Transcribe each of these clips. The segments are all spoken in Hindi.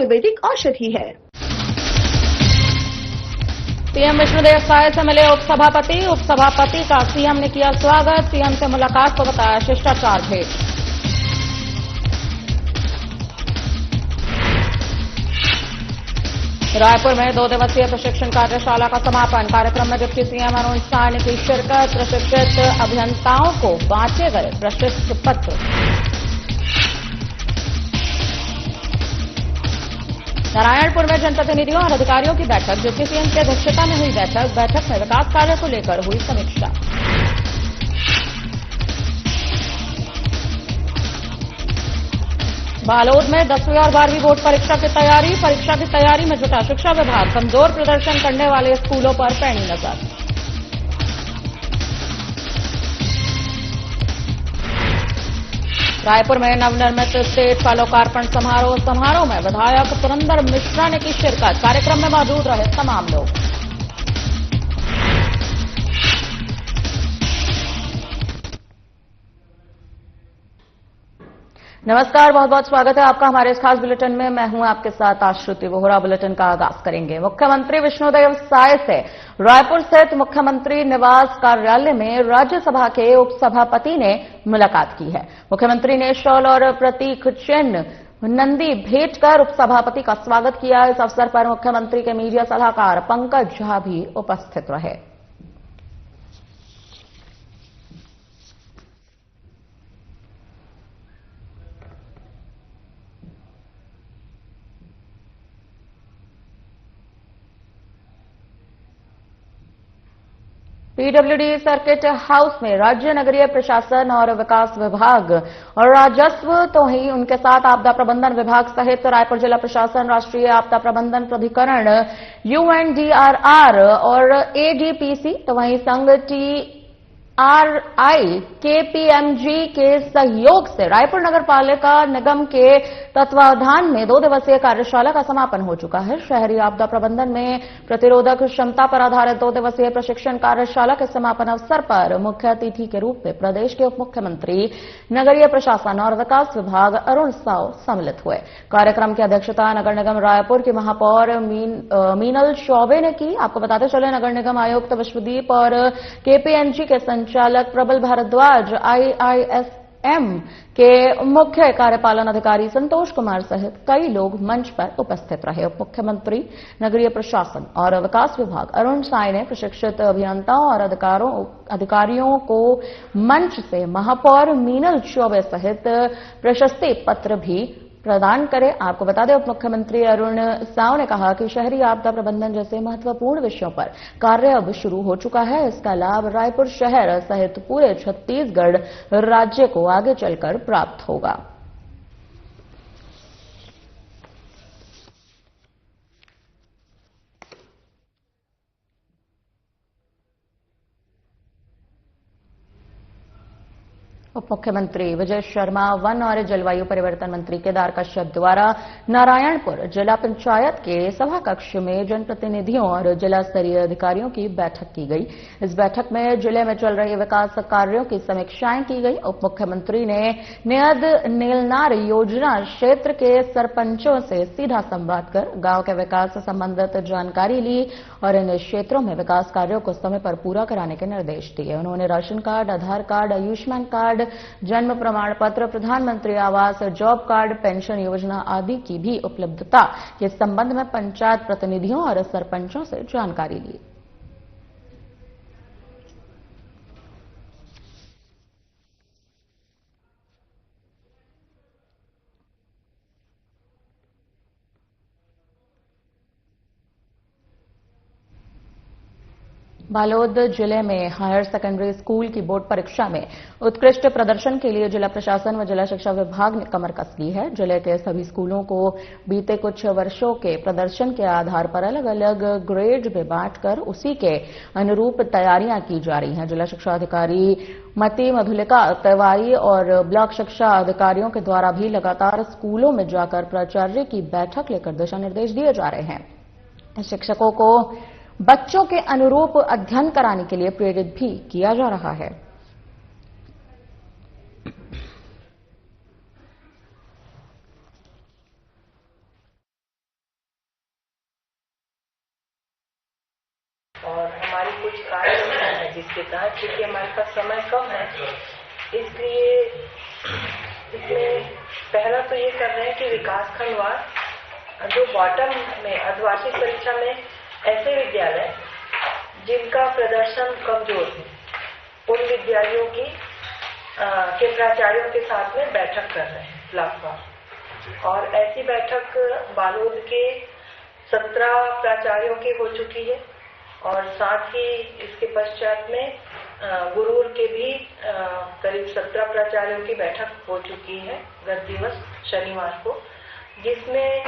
आयुर्वेदिक औषधि है। सीएम विष्णुदेव साय से मिले उपसभापति का सीएम ने किया स्वागत। सीएम से मुलाकात को बताया शिष्टाचार भेंट। रायपुर में 2 दिवसीय प्रशिक्षण कार्यशाला का समापन। कार्यक्रम में डिप्टी सीएम अरुण साय ने की शिरकत। प्रशिक्षित अभियंताओं को बांटे गए प्रशस्ति पत्र। नारायणपुर में जनप्रतिनिधियों और अधिकारियों की बैठक। डिप्टी सीएम की अध्यक्षता में हुई बैठक में विकास कार्य को लेकर हुई समीक्षा। बालोद में 10वीं और 12वीं बोर्ड परीक्षा की तैयारी में जुटा शिक्षा विभाग। कमजोर प्रदर्शन करने वाले स्कूलों पर पैनी नजर। रायपुर में नवनिर्मित स्टेज का लोकार्पण समारोह में विधायक पुरंदर मिश्रा ने की शिरकत। कार्यक्रम में मौजूद रहे तमाम लोग। नमस्कार, बहुत बहुत स्वागत है आपका हमारे इस खास बुलेटिन में। मैं हूं आपके साथ आश्रुति वोहरा। बुलेटिन का आगाज करेंगे। मुख्यमंत्री विष्णुदेव साय से रायपुर स्थित मुख्यमंत्री निवास कार्यालय में राज्यसभा के उपसभापति ने मुलाकात की है। मुख्यमंत्री ने शॉल और प्रतीक चिन्ह नंदी भेंट कर उपसभापति का स्वागत किया। इस अवसर पर मुख्यमंत्री के मीडिया सलाहकार पंकज झा भी उपस्थित रहे। पीडब्ल्यूडी सर्किट हाउस में राज्य नगरीय प्रशासन और विकास विभाग और राजस्व तो ही उनके साथ आपदा प्रबंधन विभाग सहित रायपुर जिला प्रशासन, राष्ट्रीय आपदा प्रबंधन प्राधिकरण, यूएनडीआरआर और एडीपीसी तो वहीं संघ टीआरआई केपीएमजी के सहयोग से रायपुर नगर पालिका निगम के तत्वावधान में 2 दिवसीय कार्यशाला का समापन हो चुका है। शहरी आपदा प्रबंधन में प्रतिरोधक क्षमता पर आधारित 2 दिवसीय प्रशिक्षण कार्यशाला के समापन अवसर पर मुख्य अतिथि के रूप में प्रदेश के उप मुख्यमंत्री, नगरीय प्रशासन और विकास विभाग अरुण साव सम्मिलित हुए। कार्यक्रम की अध्यक्षता नगर निगम रायपुर की महापौर मीनल चौबे ने की। आपको बताते चले, नगर निगम आयुक्त विश्वदीप और केपीएमजी के संचालक प्रबल भारद्वाज, आईआईएसएम के मुख्य कार्यपालन अधिकारी संतोष कुमार सहित कई लोग मंच पर उपस्थित रहे। उप मुख्यमंत्री, नगरीय प्रशासन और विकास विभाग अरुण साय ने प्रशिक्षित अभियंताओं और अधिकारियों को मंच से महापौर मीनल चौबे सहित प्रशस्ति पत्र भी प्रदान करे। आपको बता दें, उप मुख्यमंत्री अरुण साव ने कहा कि शहरी आपदा प्रबंधन जैसे महत्वपूर्ण विषयों पर कार्य अब शुरू हो चुका है। इसका लाभ रायपुर शहर सहित पूरे छत्तीसगढ़ राज्य को आगे चलकर प्राप्त होगा। उप मुख्यमंत्री विजय शर्मा, वन और जलवायु परिवर्तन मंत्री केदार कश्यप द्वारा नारायणपुर जिला पंचायत के सभा कक्ष में जनप्रतिनिधियों और जिला स्तरीय अधिकारियों की बैठक की गई। इस बैठक में जिले में चल रहे विकास कार्यों की समीक्षाएं की गई। उप मुख्यमंत्री ने नियद नीलनार योजना क्षेत्र के सरपंचों से सीधा संवाद कर गांव के विकास से संबंधित जानकारी ली और इन क्षेत्रों में विकास कार्यों को समय पर पूरा कराने के निर्देश दिए। उन्होंने राशन कार्ड, आधार कार्ड, आयुष्मान कार्ड, जन्म प्रमाण पत्र, प्रधानमंत्री आवास, जॉब कार्ड, पेंशन योजना आदि की भी उपलब्धता के संबंध में पंचायत प्रतिनिधियों और सरपंचों से जानकारी ली। बालोद जिले में हायर सेकेंडरी स्कूल की बोर्ड परीक्षा में उत्कृष्ट प्रदर्शन के लिए जिला प्रशासन व जिला शिक्षा विभाग ने कमर कस ली है। जिले के सभी स्कूलों को बीते कुछ वर्षों के प्रदर्शन के आधार पर अलग अलग ग्रेड में बांटकर उसी के अनुरूप तैयारियां की जा रही हैं। जिला शिक्षा अधिकारी मती मधुलिका तिवारी और ब्लॉक शिक्षा अधिकारियों के द्वारा भी लगातार स्कूलों में जाकर प्राचार्य की बैठक लेकर दिशा निर्देश दिए जा रहे हैं। शिक्षकों को बच्चों के अनुरूप अध्ययन कराने के लिए प्रेरित भी किया जा रहा है। कुछ कार्य होना है जिसके तहत, क्योंकि हमारे पास समय कम है, इसलिए इसमें पहला तो ये कर रहे हैं कि विकासखंडवार जो बॉटम में अर्धवार्षिक परीक्षा में ऐसे विद्यालय जिनका प्रदर्शन कमजोर है, उन विद्यालयों की के प्राचार्यों के साथ में बैठक कर रहे हैं ब्लॉकवार। और ऐसी बैठक बालोद के 17 प्राचार्यों की हो चुकी है और साथ ही इसके पश्चात में गुरूर के भी करीब 17 प्राचार्यों की बैठक हो चुकी है गत दिवस शनिवार को, जिसमें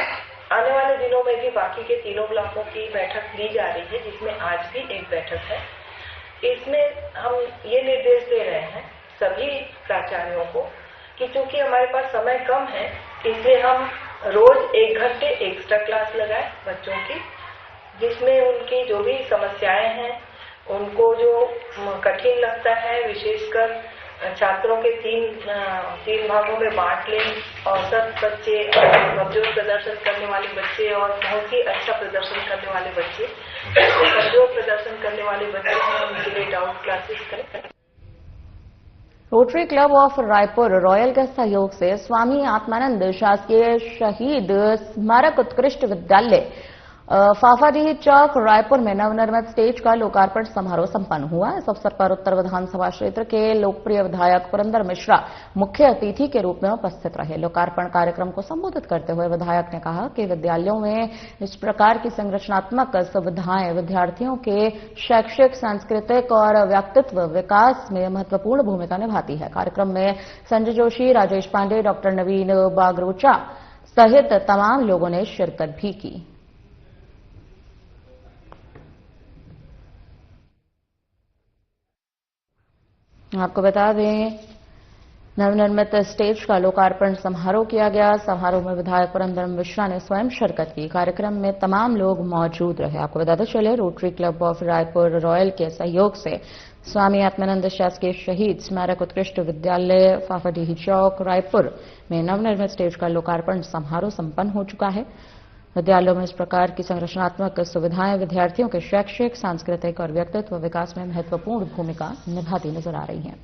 आने वाले दिनों में भी बाकी के तीनों ब्लॉकों की बैठक ली जा रही है, जिसमें आज भी एक बैठक है। इसमें हम ये निर्देश दे रहे हैं सभी प्राचार्यों को कि चूंकि हमारे पास समय कम है, इसलिए हम रोज 1 घंटे एक्स्ट्रा क्लास लगाएं बच्चों की, जिसमें उनकी जो भी समस्याएं हैं, उनको जो कठिन लगता है, विशेषकर छात्रों के तीन भागों में बांट लें। औसत बच्चे, कमजोर प्रदर्शन करने वाले बच्चे और बहुत ही अच्छा प्रदर्शन करने वाले बच्चे, कमजोर प्रदर्शन करने वाले बच्चे हैं, उनके लिए डाउट क्लासेस करें। Rotary club of Raipur royal के सहयोग से स्वामी आत्मानंद शासकीय शहीद स्मारक उत्कृष्ट विद्यालय फाफाडीह चौक रायपुर में नवनिर्मित स्टेज का लोकार्पण समारोह संपन्न हुआ। इस अवसर पर उत्तर विधानसभा क्षेत्र के लोकप्रिय विधायक पुरंदर मिश्रा मुख्य अतिथि के रूप में उपस्थित रहे। लोकार्पण कार्यक्रम को संबोधित करते हुए विधायक ने कहा कि विद्यालयों में इस प्रकार की संरचनात्मक सुविधाएं विद्यार्थियों के शैक्षिक, सांस्कृतिक और व्यक्तित्व विकास में महत्वपूर्ण भूमिका निभाती है। कार्यक्रम में संजय जोशी, राजेश पांडे, डॉक्टर नवीन बागरोचा सहित तमाम लोगों ने शिरकत भी की। आपको बता दें, नवनिर्मित स्टेज का लोकार्पण समारोह किया गया। समारोह में विधायक पुरंदर मिश्रा ने स्वयं शिरकत की। कार्यक्रम में तमाम लोग मौजूद रहे। आपको बताते चले, rotary club of Raipur royal के सहयोग से स्वामी आत्मानंद शासकीय शहीद स्मारक उत्कृष्ट विद्यालय फाफाडीह चौक रायपुर में नवनिर्मित स्टेज का लोकार्पण समारोह संपन्न हो चुका है। विद्यालयों में इस प्रकार की संरचनात्मक सुविधाएं विद्यार्थियों के शैक्षिक, सांस्कृतिक और व्यक्तित्व विकास में महत्वपूर्ण भूमिका निभाती नजर आ रही हैं।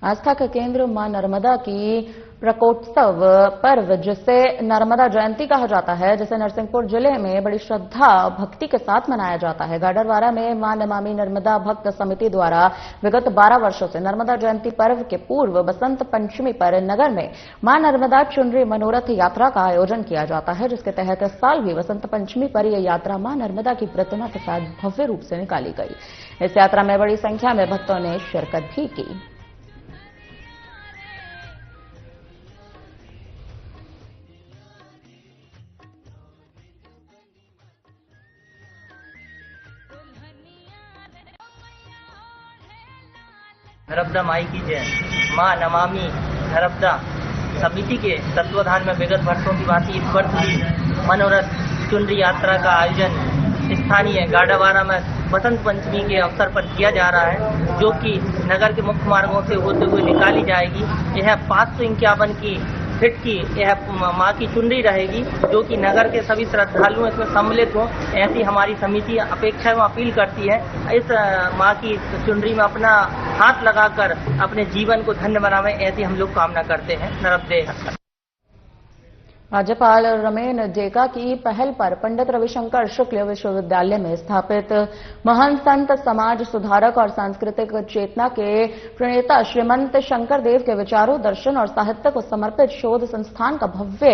आस्था का केंद्र मां नर्मदा की प्रकोत्सव पर्व, जिसे नर्मदा जयंती कहा जाता है, जिसे नरसिंहपुर जिले में बड़ी श्रद्धा भक्ति के साथ मनाया जाता है। गाडरवारा में मां नमामि नर्मदा भक्त समिति द्वारा विगत 12 वर्षों से नर्मदा जयंती पर्व के पूर्व बसंत पंचमी पर नगर में मां नर्मदा चुनरी मनोरथ यात्रा का आयोजन किया जाता है, जिसके तहत इस साल भी बसंत पंचमी पर यह यात्रा मां नर्मदा की प्रतिमा के साथ भव्य रूप से निकाली गई। इस यात्रा में बड़ी संख्या में भक्तों ने शिरकत भी की। नर्मदा माई की जय। मां नमामि नर्मदा समिति के तत्वाधान में विगत वर्षों की भांति इस वर्ष भी मनोरथ चुनरी यात्रा का आयोजन स्थानीय गाडावारा में बसंत पंचमी के अवसर पर किया जा रहा है, जो कि नगर के मुख्य मार्गों से होते हुए निकाली जाएगी। यह 551 की फीट की यह मां की चुनरी रहेगी, जो कि नगर के सभी श्रद्धालु इसमें सम्मिलित हों, ऐसी हमारी समिति अपेक्षा एवं अपील करती है। इस मां की चुनरी में अपना हाथ लगाकर अपने जीवन को धन्य बनावे, ऐसी हम लोग कामना करते हैं। नर्मदे। राज्यपाल रमेन डेका की पहल पर पंडित रविशंकर शुक्ल विश्वविद्यालय में स्थापित महान संत, समाज सुधारक और सांस्कृतिक चेतना के प्रणेता श्रीमंत शंकर देव के विचारों, दर्शन और साहित्य को समर्पित शोध संस्थान का भव्य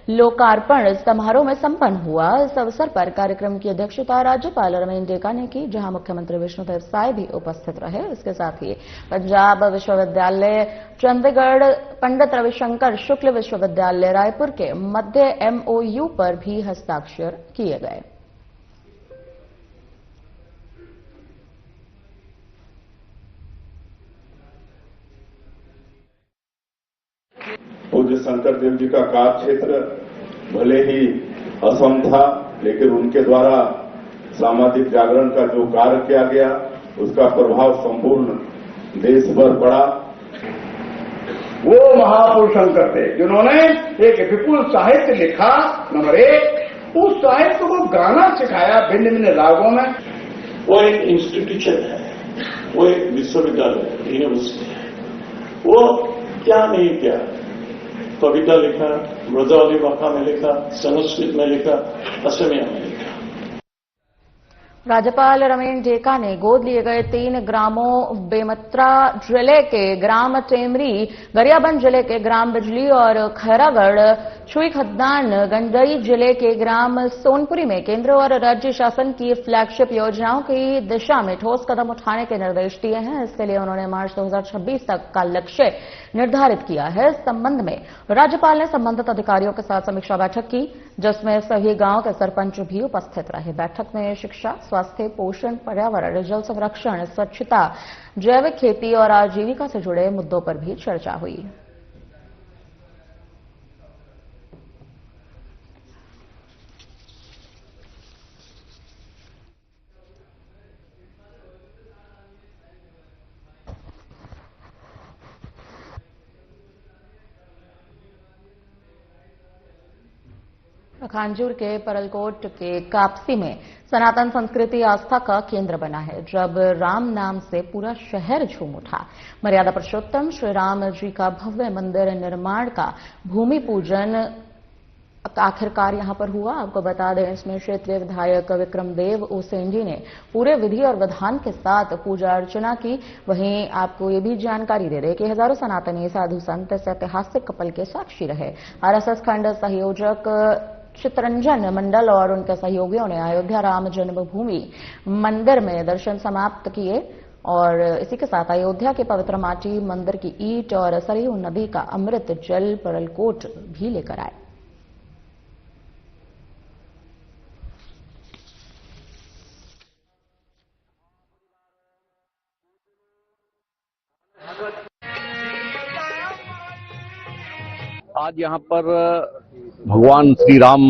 लोकार्पण समारोह में संपन्न हुआ। इस अवसर पर कार्यक्रम की अध्यक्षता राज्यपाल रमेन डेका ने की, जहां मुख्यमंत्री विष्णुदेव साय भी उपस्थित रहे। इसके साथ ही पंजाब विश्वविद्यालय चंडीगढ़, पंडित रविशंकर शुक्ल विश्वविद्यालय रायपुर के मध्य MOU पर भी हस्ताक्षर किए गए। पूज्य शंकर देव जी का कार्य क्षेत्र भले ही असम था, लेकिन उनके द्वारा सामाजिक जागरण का जो कार्य किया गया, उसका प्रभाव संपूर्ण देश पर पड़ा। वो महापुरुष शंकर थे जिन्होंने एक विपुल साहित्य लिखा। नंबर 1, उस साहित्य को गाना सिखाया भिन्न भिन्न रागों में। वो एक इंस्टीट्यूशन है, वो एक विश्वविद्यालय यूनिवर्सिटी है। वो क्या नहीं किया, कविता लिखा, ब्रजावली भाषा में लिखा, संस्कृत में लिखा, असमिया में लिखा। राज्यपाल रमेन डेका ने गोद लिए गए 3 ग्रामों बेमत्रा जिले के ग्राम टेमरी, गरियाबंद जिले के ग्राम बिजली और खैरागढ़ छुईखदान गंडई जिले के ग्राम सोनपुरी में केंद्र और राज्य शासन की फ्लैगशिप योजनाओं की दिशा में ठोस कदम उठाने के निर्देश दिए हैं। इसके लिए उन्होंने मार्च 2026 तक का लक्ष्य निर्धारित किया है। इस संबंध में राज्यपाल ने संबंधित अधिकारियों के साथ समीक्षा बैठक की, जिसमें सभी गांव के सरपंच भी उपस्थित रहे। बैठक में शिक्षा, स्वास्थ्य, पोषण, पर्यावरण, जल संरक्षण, स्वच्छता, जैविक खेती और आजीविका से जुड़े मुद्दों पर भी चर्चा हुई। खांजूर के परलकोट के कापसी में सनातन संस्कृति आस्था का केंद्र बना है। जब राम नाम से पूरा शहर झूम उठा। मर्यादा पुरुषोत्तम श्री राम जी का भव्य मंदिर निर्माण का भूमि पूजन आखिरकार यहां पर हुआ। आपको बता दें, इसमें क्षेत्रीय विधायक विक्रमदेव उसेन जी ने पूरे विधि और विधान के साथ पूजा अर्चना की। वहीं आपको ये भी जानकारी दे रहे कि हजारों सनातनी साधु संत इस ऐतिहासिक पल के साक्षी रहे। आरएसएस खंड संयोजक चितरंजन मंडल और उनके सहयोगियों ने अयोध्या राम जन्मभूमि मंदिर में दर्शन समाप्त किए और इसी के साथ अयोध्या के पवित्र माटी मंदिर की ईंट और सरयू नदी का अमृत जल परलकोट भी लेकर आए। आज यहाँ पर भगवान श्री राम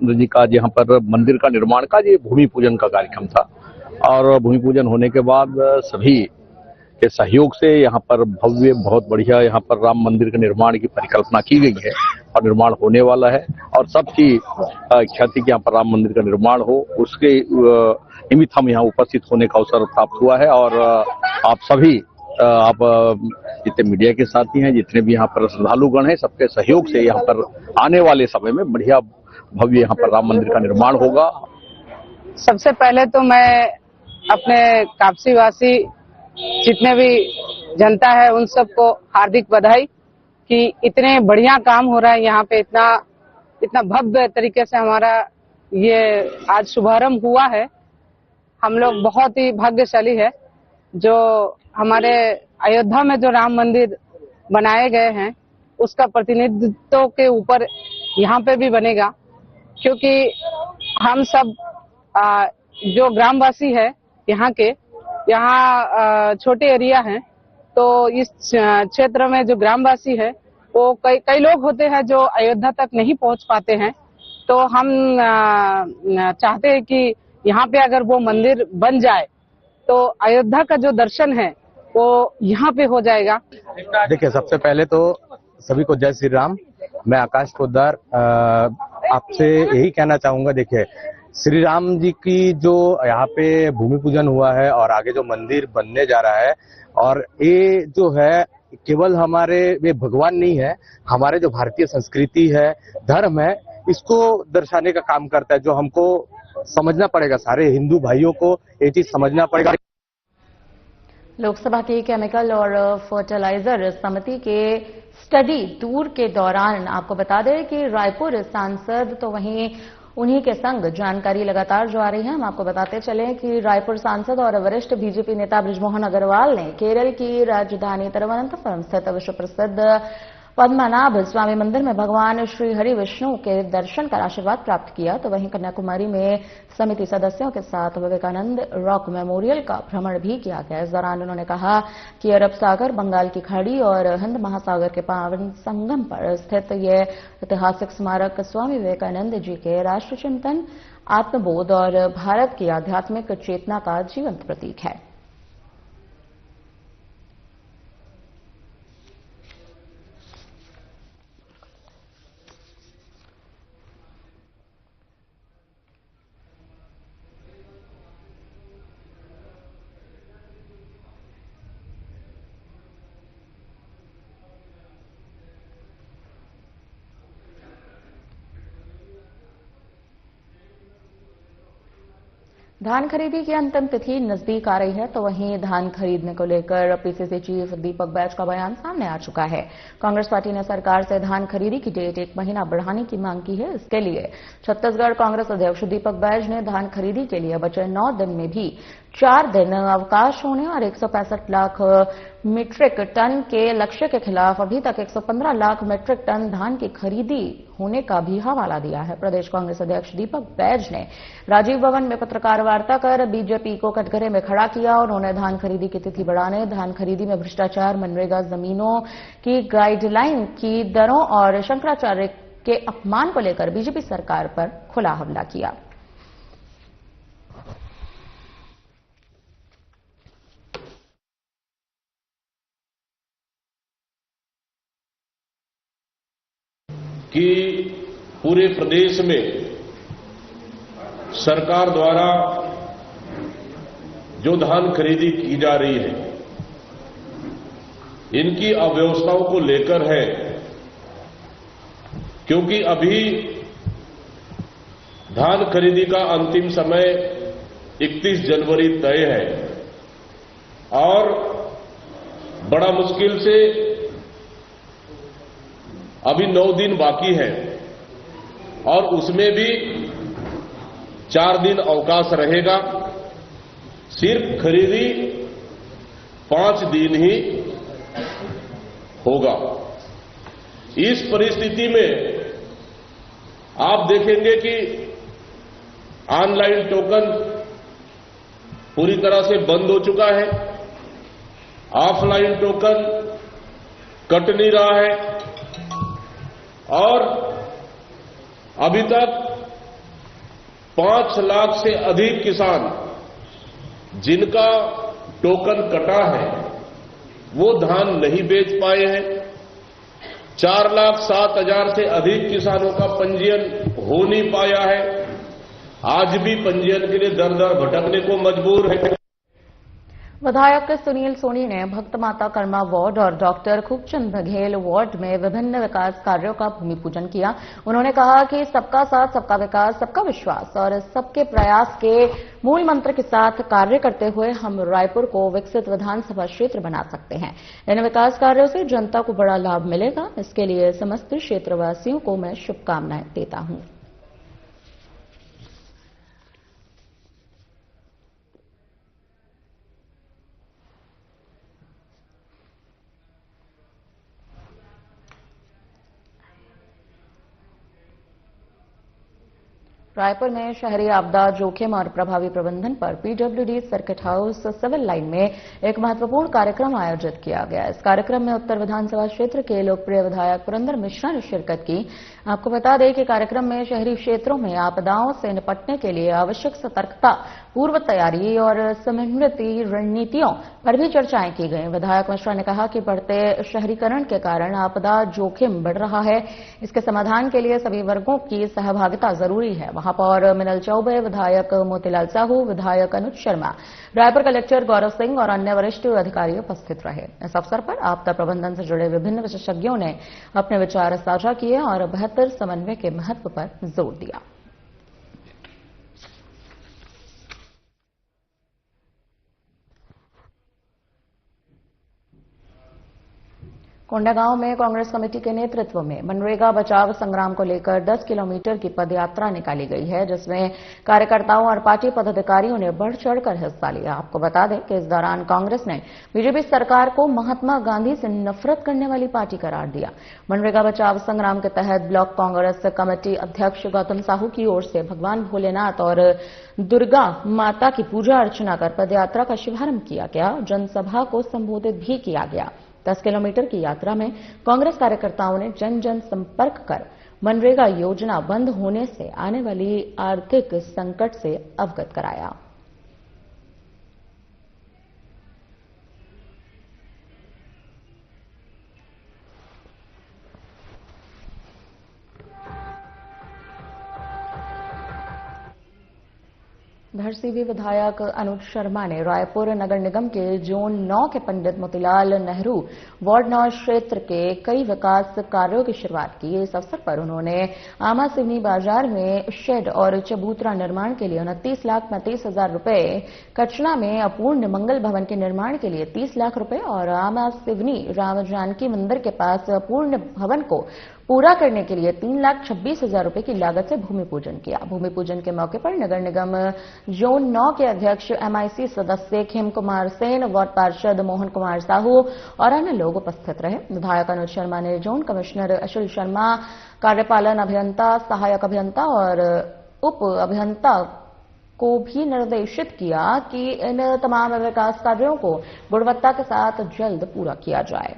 जी का यहाँ पर मंदिर का निर्माण का ये भूमि पूजन का कार्यक्रम था और भूमि पूजन होने के बाद सभी के सहयोग से यहाँ पर भव्य बहुत बढ़िया यहाँ पर राम मंदिर के निर्माण की परिकल्पना की गई है और निर्माण होने वाला है और सबकी इच्छा थी कि यहाँ पर राम मंदिर का निर्माण हो। उसके निमित्त हम यहाँ उपस्थित होने का अवसर प्राप्त हुआ है और आप सभी आप जितने मीडिया के साथी हैं, जितने भी यहाँ पर श्रद्धालुगण हैं, सबके सहयोग से यहाँ पर आने वाले समय में बढ़िया भव्य यहाँ पर राम मंदिर का निर्माण होगा। सबसे पहले तो मैं अपने कापसी वासी जितने भी जनता है उन सबको हार्दिक बधाई कि इतने बढ़िया काम हो रहा है यहाँ पे। इतना भव्य तरीके से हमारा ये आज शुभारंभ हुआ है। हम लोग बहुत ही भाग्यशाली है जो हमारे अयोध्या में जो राम मंदिर बनाए गए हैं उसका प्रतिनिधित्व के ऊपर यहाँ पे भी बनेगा, क्योंकि हम सब जो ग्रामवासी है यहाँ के, यहाँ छोटे एरिया हैं, तो इस क्षेत्र में जो ग्रामवासी है वो कई लोग होते हैं जो अयोध्या तक नहीं पहुँच पाते हैं। तो हम चाहते हैं कि यहाँ पे अगर वो मंदिर बन जाए तो अयोध्या का जो दर्शन है वो यहाँ पे हो जाएगा। देखिए, सबसे पहले तो सभी को जय श्री राम। मैं आकाश पोद्दार आपसे यही कहना चाहूंगा, देखिए श्री राम जी की जो यहाँ पे भूमि पूजन हुआ है और आगे जो मंदिर बनने जा रहा है, और ये जो है केवल हमारे वे भगवान नहीं है, हमारे जो भारतीय संस्कृति है, धर्म है, इसको दर्शाने का काम करता है, जो हमको समझना पड़ेगा। सारे हिंदू भाइयों को ये चीज समझना पड़ेगा। लोकसभा की केमिकल और फर्टिलाइजर समिति के स्टडी टूर के दौरान आपको बता दें कि रायपुर सांसद तो वहीं उन्हीं के संग जानकारी लगातार जो आ रही है, हम आपको बताते चले कि रायपुर सांसद और वरिष्ठ बीजेपी नेता बृजमोहन अग्रवाल ने केरल की राजधानी तिरुवनंतपुरम स्थित विश्व प्रसिद्ध पद्मनाभ स्वामी मंदिर में भगवान श्री हरि विष्णु के दर्शन कर आशीर्वाद प्राप्त किया। तो वहीं कन्याकुमारी में समिति सदस्यों के साथ विवेकानंद रॉक मेमोरियल का भ्रमण भी किया गया। इस दौरान उन्होंने कहा कि अरब सागर, बंगाल की खाड़ी और हिंद महासागर के पावन संगम पर स्थित यह ऐतिहासिक स्मारक स्वामी विवेकानंद जी के राष्ट्र चिंतन, आत्मबोध और भारत की आध्यात्मिक चेतना का जीवंत प्रतीक है। धान खरीदी की अंतिम तिथि नजदीक आ रही है, तो वहीं धान खरीदने को लेकर पीसीसी चीफ दीपक बैज का बयान सामने आ चुका है। कांग्रेस पार्टी ने सरकार से धान खरीदी की डेट 1 महीना बढ़ाने की मांग की है। इसके लिए छत्तीसगढ़ कांग्रेस अध्यक्ष दीपक बैज ने धान खरीदी के लिए बचे 9 दिन में भी 4 दिन अवकाश होने और 165 लाख मीट्रिक टन के लक्ष्य के खिलाफ अभी तक 115 लाख मीट्रिक टन धान की खरीदी होने का भी हवाला दिया है। प्रदेश कांग्रेस अध्यक्ष दीपक बैज ने राजीव भवन में पत्रकार वार्ता कर बीजेपी को कटघरे में खड़ा किया और उन्होंने धान खरीदी की तिथि बढ़ाने, धान खरीदी में भ्रष्टाचार, मनरेगा जमीनों की गाइडलाइन की दरों और शंकराचार्य के अपमान को लेकर बीजेपी सरकार पर खुला हमला किया। कि पूरे प्रदेश में सरकार द्वारा जो धान खरीदी की जा रही है, इनकी अव्यवस्थाओं को लेकर है, क्योंकि अभी धान खरीदी का अंतिम समय 31 जनवरी तय है और बड़ा मुश्किल से अभी 9 दिन बाकी है और उसमें भी 4 दिन अवकाश रहेगा। सिर्फ खरीदी 5 दिन ही होगा। इस परिस्थिति में आप देखेंगे कि ऑनलाइन टोकन पूरी तरह से बंद हो चुका है, ऑफलाइन टोकन कट नहीं रहा है और अभी तक 5 लाख से अधिक किसान जिनका टोकन कटा है वो धान नहीं बेच पाए हैं। 4,07,000 से अधिक किसानों का पंजीयन हो नहीं पाया है। आज भी पंजीयन के लिए दर दर भटकने को मजबूर है। विधायक सुनील सोनी ने भक्त माता कर्मा वार्ड और डॉक्टर खूबचंद बघेल वार्ड में विभिन्न विकास कार्यों का भूमि पूजन किया। उन्होंने कहा कि सबका साथ, सबका विकास, सबका विश्वास और सबके प्रयास के मूल मंत्र के साथ कार्य करते हुए हम रायपुर को विकसित विधानसभा क्षेत्र बना सकते हैं। इन विकास कार्यों से जनता को बड़ा लाभ मिलेगा। इसके लिए समस्त क्षेत्रवासियों को मैं शुभकामनाएं देता हूं। रायपुर में शहरी आपदा जोखिम और प्रभावी प्रबंधन पर PWD circuit house civil line में एक महत्वपूर्ण कार्यक्रम आयोजित किया गया। इस कार्यक्रम में उत्तर विधानसभा क्षेत्र के लोकप्रिय विधायक पुरंदर मिश्रा ने शिरकत की। आपको बता दें कि कार्यक्रम में शहरी क्षेत्रों में आपदाओं से निपटने के लिए आवश्यक सतर्कता, पूर्व तैयारी और समन्वित रणनीतियों पर भी चर्चाएं की गई। विधायक मिश्रा ने कहा कि बढ़ते शहरीकरण के कारण आपदा जोखिम बढ़ रहा है। इसके समाधान के लिए सभी वर्गों की सहभागिता जरूरी है। महापौर मिनल चौबे, विधायक मोतीलाल साहू, विधायक अनुज शर्मा, रायपुर कलेक्टर गौरव सिंह और अन्य वरिष्ठ अधिकारी उपस्थित रहे। इस अवसर पर आपदा प्रबंधन से जुड़े विभिन्न विशेषज्ञों ने अपने विचार साझा किए और बेहतर समन्वय के महत्व पर जोर दिया। कोंडागांव में कांग्रेस कमेटी के नेतृत्व में मनरेगा बचाव संग्राम को लेकर 10 किलोमीटर की पदयात्रा निकाली गई है, जिसमें कार्यकर्ताओं और पार्टी पदाधिकारियों ने बढ़ चढ़कर हिस्सा लिया। आपको बता दें कि इस दौरान कांग्रेस ने बीजेपी सरकार को महात्मा गांधी से नफरत करने वाली पार्टी करार दिया। मनरेगा बचाव संग्राम के तहत ब्लॉक कांग्रेस कमेटी अध्यक्ष गौतम साहू की ओर से भगवान भोलेनाथ और दुर्गा माता की पूजा अर्चना कर पदयात्रा का शुभारंभ किया गया। जनसभा को संबोधित भी किया गया। 10 किलोमीटर की यात्रा में कांग्रेस कार्यकर्ताओं ने जन जन संपर्क कर मनरेगा योजना बंद होने से आने वाली आर्थिक संकट से अवगत कराया। धरसीवी विधायक अनुज शर्मा ने रायपुर नगर निगम के जोन 9 के पंडित मोतीलाल नेहरू वार्ड 9 क्षेत्र के कई विकास कार्यों की शुरुआत की। इस अवसर पर उन्होंने आमा सिवनी बाजार में शेड और चबूतरा निर्माण के लिए 29,35,000 रुपए, कचना में अपूर्ण मंगल भवन के निर्माण के लिए 30 लाख रुपए और आमा सिवनी राम जानकी मंदिर के पास अपूर्ण भवन को पूरा करने के लिए 3,26,000 रुपए की लागत से भूमि पूजन किया। भूमि पूजन के मौके पर नगर निगम जोन 9 के अध्यक्ष MIC सदस्य खेम कुमार सेन, वार्ड पार्षद मोहन कुमार साहू और अन्य लोग उपस्थित रहे। विधायक अनुज शर्मा ने जोन कमिश्नर अशुल शर्मा, कार्यपालन अभियंता, सहायक अभियंता और उप अभियंता को भी निर्देशित किया कि इन तमाम विकास कार्यों को गुणवत्ता के साथ जल्द पूरा किया जाए।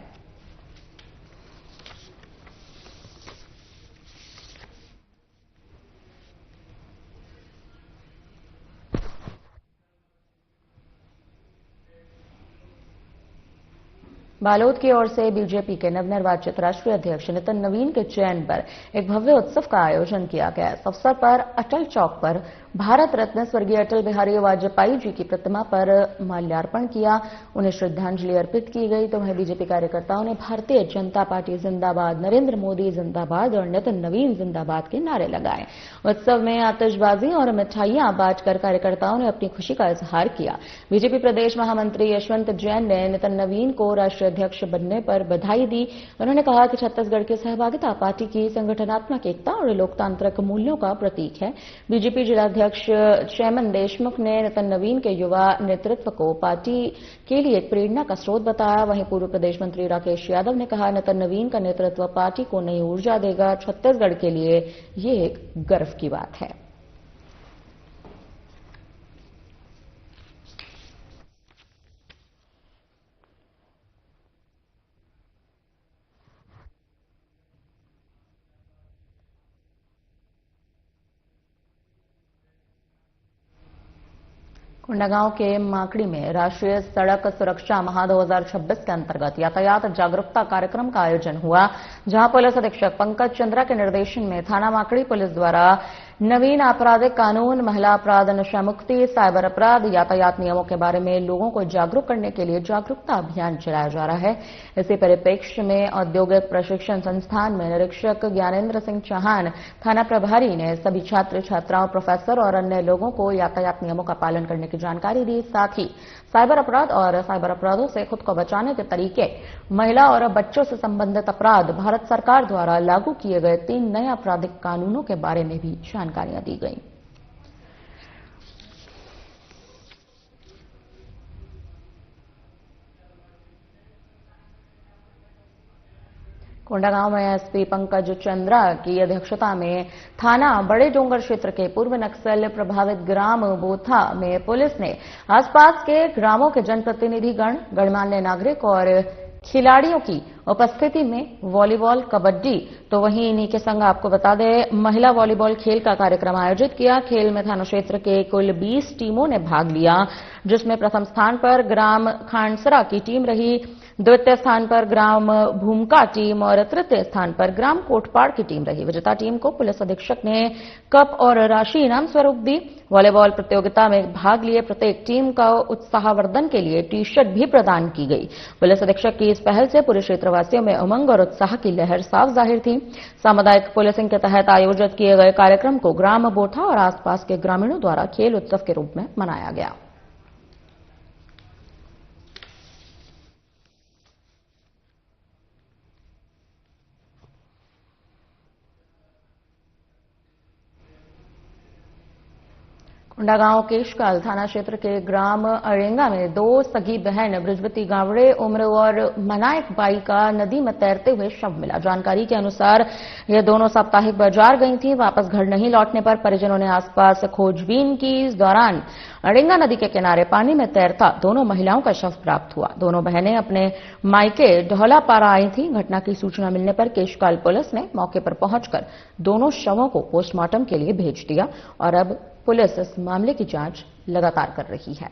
बालोद की ओर से बीजेपी के नवनिर्वाचित राष्ट्रीय अध्यक्ष नितिन नवीन के चयन पर एक भव्य उत्सव का आयोजन किया गया। इस अवसर पर अटल चौक पर भारत रत्न स्वर्गीय अटल बिहारी वाजपेयी जी की प्रतिमा पर माल्यार्पण किया, उन्हें श्रद्धांजलि अर्पित की गई। तो वहीं बीजेपी कार्यकर्ताओं ने भारतीय जनता पार्टी जिंदाबाद, नरेंद्र मोदी जिंदाबाद और नितिन नवीन जिंदाबाद के नारे लगाए। उत्सव में आतिशबाजी और मिठाइयां बांटकर कार्यकर्ताओं ने अपनी खुशी का इजहार किया। बीजेपी प्रदेश महामंत्री यशवंत जैन ने नितिन नवीन को राष्ट्रीय अध्यक्ष बनने पर बधाई दी। उन्होंने कहा कि छत्तीसगढ़ की सहभागिता पार्टी की संगठनात्मक एकता और लोकतांत्रिक मूल्यों का प्रतीक है। बीजेपी जिलाध्यक्ष चैमन देशमुख ने नितिन नवीन के युवा नेतृत्व को पार्टी के लिए एक प्रेरणा का स्रोत बताया। वहीं पूर्व प्रदेश मंत्री राकेश यादव ने कहा, नितिन नवीन का नेतृत्व पार्टी को नई ऊर्जा देगा। छत्तीसगढ़ के लिए ये एक गर्व की बात है। कोंडागांव के माकड़ी में राष्ट्रीय सड़क सुरक्षा माह 2026 के अंतर्गत यातायात जागरूकता कार्यक्रम का आयोजन हुआ, जहां पुलिस अधीक्षक पंकज चंद्रा के निर्देशन में थाना माकड़ी पुलिस द्वारा नवीन आपराधिक कानून, महिला अपराध, नशा मुक्ति, साइबर अपराध, यातायात नियमों के बारे में लोगों को जागरूक करने के लिए जागरूकता अभियान चलाया जा रहा है। इसी परिप्रेक्ष्य में औद्योगिक प्रशिक्षण संस्थान में निरीक्षक ज्ञानेंद्र सिंह चौहान, थाना प्रभारी ने सभी छात्र छात्राओं, प्रोफेसर और अन्य लोगों को यातायात नियमों का पालन करने की जानकारी दी। साथ ही साइबर अपराध और साइबर अपराधों से खुद को बचाने के तरीके, महिला और बच्चों से संबंधित अपराध, भारत सरकार द्वारा लागू किए गए 3 नए आपराधिक कानूनों के बारे में भी जानकारियां दी गई। कोंडागांव में एसपी पंकज चंद्रा की अध्यक्षता में थाना बड़े डोंगर क्षेत्र के पूर्व नक्सल प्रभावित ग्राम बोथा में पुलिस ने आसपास के ग्रामों के जनप्रतिनिधिगण, गणमान्य नागरिक और खिलाड़ियों की उपस्थिति में वॉलीबॉल, कबड्डी, तो वहीं इन्हीं के संग आपको बता दें महिला वॉलीबॉल खेल का कार्यक्रम आयोजित किया। खेल में थाना क्षेत्र के कुल 20 टीमों ने भाग लिया, जिसमें प्रथम स्थान पर ग्राम खांडसरा की टीम रही, द्वितीय स्थान पर ग्राम भूमका टीम और तृतीय स्थान पर ग्राम कोटपाड़ की टीम रही। विजेता टीम को पुलिस अधीक्षक ने कप और राशि इनाम स्वरूप दी। वॉलीबॉल प्रतियोगिता में भाग लिए प्रत्येक टीम का उत्साहवर्धन के लिए टी-शर्ट भी प्रदान की गई। पुलिस अधीक्षक की इस पहल से पूरे क्षेत्रवासियों में उमंग और उत्साह की लहर साफ जाहिर थी। सामुदायिक पुलिसिंग के तहत आयोजित किए गए कार्यक्रम को ग्राम बोठा और आसपास के ग्रामीणों द्वारा खेल उत्सव के रूप में मनाया गया। कोंडागांव केशकाल थाना क्षेत्र के ग्राम अरेंगा में 2 सगी बहन बृजवती गावड़े उम्र और मनायक बाई का नदी में तैरते हुए शव मिला। जानकारी के अनुसार ये दोनों साप्ताहिक बाजार गई थी। वापस घर नहीं लौटने पर परिजनों ने आसपास खोजबीन की। इस दौरान अरेंगा नदी के किनारे पानी में तैरता दोनों महिलाओं का शव प्राप्त हुआ। दोनों बहनें अपने मायके ढौलापारा आई थी। घटना की सूचना मिलने पर केशकाल पुलिस ने मौके पर पहुंचकर दोनों शवों को पोस्टमार्टम के लिए भेज दिया और अब पुलिस इस मामले की जांच लगातार कर रही है।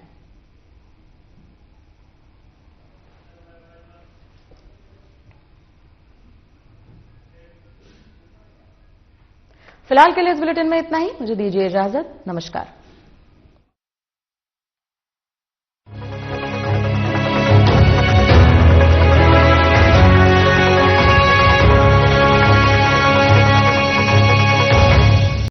फिलहाल के लिए इस बुलेटिन में इतना ही। मुझे दीजिए इजाजत। नमस्कार।